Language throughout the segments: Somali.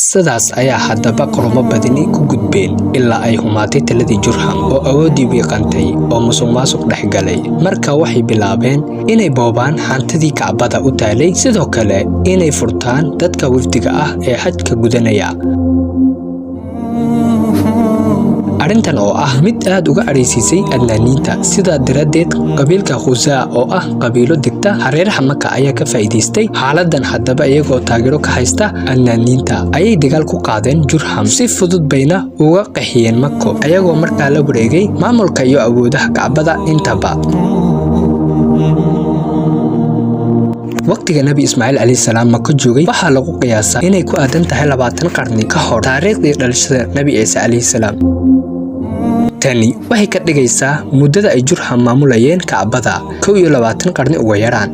sidaas ayaa haddaba qormo badani ku gudbeen ilaa ay humaatay taladii Jurham oo awoodii wiiqantay oo musuqmaasuq dhexgalay. Marka waxay bilaabeen inay boobaan hantidii Kacbada u taalay, sidoo kale inay furtaan dadka wafdiga ah ee xajka gudanaya. arrintan oo ah mid aad uga areysiisay Adnaaniinta, sidaa daradeed qabiilka Khuzaa oo ah qabiilo degta hareeraha Maka ayaa ka faa'iideystay xaaladan. Haddaba iyagoo taageero ka haysta Adnaaniinta ayay dagaal ku qaadeen Jurham, si fudud bayna uga qaxiyeen Maka ayagoo markaa la wareegay maamulka iyo awoodaha Kacbada intaba. waqtiga Nabi Ismaaciil alayhi salaam Maka joogay waxaa lagu qiyaasaa inay ku aadan tahay 20 qarni ka hor taariikhdii dhalashada Nabi Ciise alayhi salaam. tani waxay ka dhigaysaa muddada ay Jurham maamulayeen Kacbada 21 qarni ugu yaraan.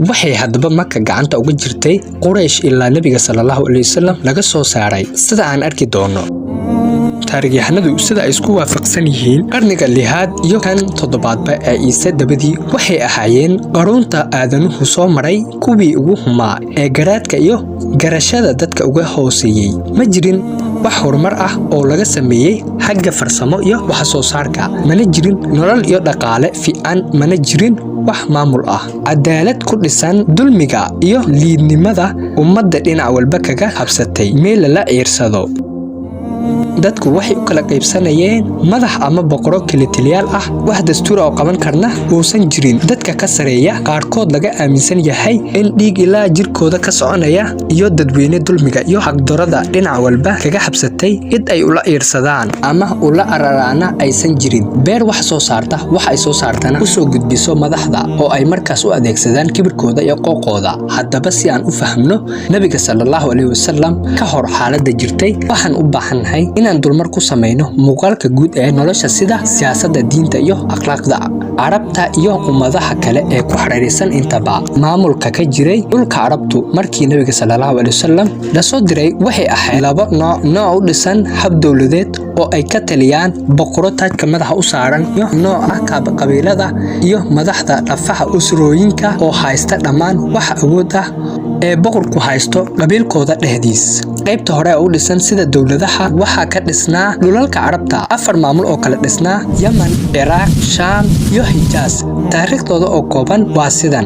waxay haddaba Maka gacanta uga jirtay Quraysh ilaa Nabiga sallallahu alayhi wasallam laga soo saaray, sida aan arki doono. taariikhyahanadu sida ay isku waafaqsan yihiin qarniga 6 iyo kan 7 ee Ciise dabadii waxay ahaayeen qarunta aadanuhu soo maray kuwii ugu xumaa ee garaadka iyo garashada dadka uga hooseeyay. ma jirin wax horumar ah oo laga sameeyay xagga farsamo iyo wax soo saarka, mana jirin nolol iyo dhaqaale fiican, mana jirin wax maamul ah cadaalad ku dhisan. dulmiga iyo liidnimada ummadda dhinac walba kaga habsatay meel la ciirsado. dadku waxay u kala qaybsanayeen madax ama boqoro kala taliyaal ah, wax dastuur oo qaban karna uusan jirin. dadka ka sareeya qaarkood laga aaminsan yahay in dhiig ilaa jirkooda ka soconaya, iyo dadweyne dulmiga iyo xaqdarrada dhinac walba kaga habsatay cid ay ula iirsadaan ama ula araraana aysan jirin. beer wax soo saarta wax ay soo saartana u soo gudbiso madaxda oo ay markaas u adeegsadaan kibirkooda iyo qooqooda. haddaba si aan u fahmno Nabiga sallallahu alayhi wasallam ka hor xaaladda jirtay, waxaan u baahanahay inaan dulmar ku sameeyno muuqaalka guud ee nolosha, sida siyaasadda, diinta iyo akhlaaqda Carabta iyo ummadaha kale ee ku xiriirsan intaba. maamulka ka jiray dhulka Carabtu markii Nabiga sallallahu alayhi wasallam la soo diray waxay ahayd laba nooc u dhisan hab dawladeed oo ay ka taliyaan boqoro taajka madaxa u saaran, iyo nooca qabiilada iyo madaxda dhafaha usrooyinka oo haysta dhammaan wax awood ah ee boqorku haysto qabiilkooda dhexdiis. qaybta hore u dhisan sida dawladaha waxaa ka dhisnaa dhulalka Carabta 4 maamul oo kala dhisnaa: Yaman, Iraq, Sham iyo Hijaaz. taariikhdooda oo kooban waa sidan.